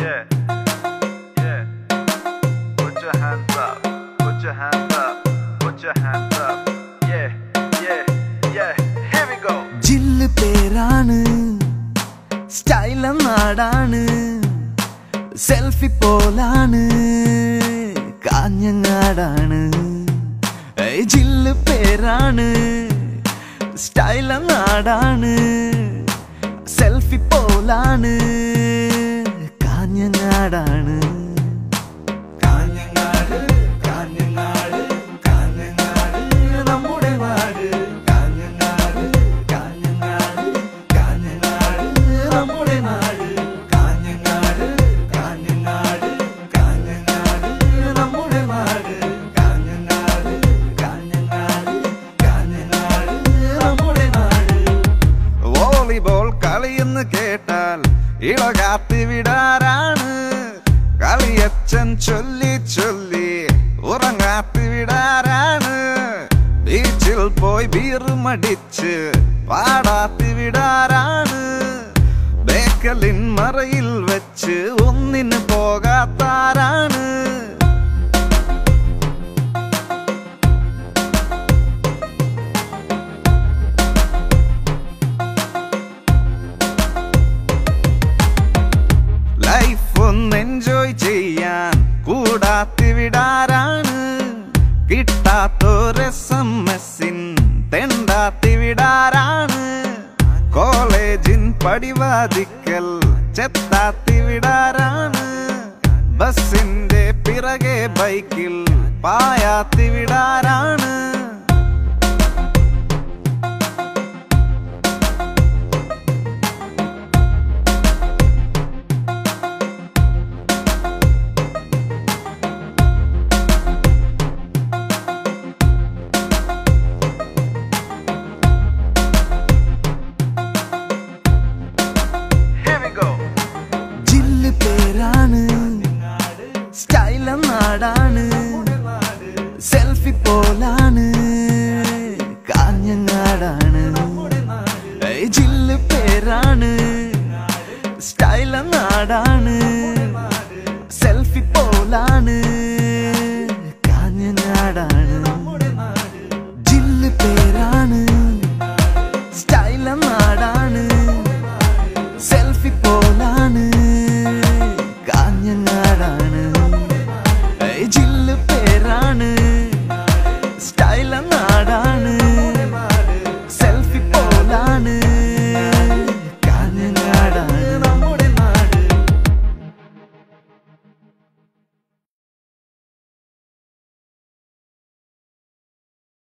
Yeah, yeah. Put your hands up, put your hands up, put your hands up. Yeah, yeah, yeah. Here we go. Jill peranu, style naadanu, selfie polanu, kaanyangadanu. Hey, Jill peranu, style naadanu, selfie polanu, kaanyangadanu. കളിയെന്ന് കേട്ടാൽ ഇളകാത്തി വിടാറാണ് കളിയച്ഛൻ ചൊല്ലി ചൊല്ലി ഉറങ്ങാത്തി വിടാറാണ് ബീച്ചിൽ പോയി ബീറുമടിച്ച് പാടാത്തി വിടാറാണ് ബേക്കലിൻ മറയിൽ വെച്ച് ഒന്നിന് പോകാത്താരാണ് life ഒന്ന് enjoy ചെയ്യാൻ കൂടാത്തി വിടാറാണ് കിട്ടാത്തൊരു SMS-ൻ തെണ്ടാത്തി വിടാറാണ് കോളേജിൻ പടിവാതിക്കൽ ചെത്താത്തി വിടാറാണ് ബസിന്റെ പിറകെ ബൈക്കിൽ പായാത്തി വിടാറാണ് style naadanu, selfie polanu, kaanyangadanu. Hey, Jill peranu, style naadanu, selfie polanu, kaanyangadanu. Jill peranu, style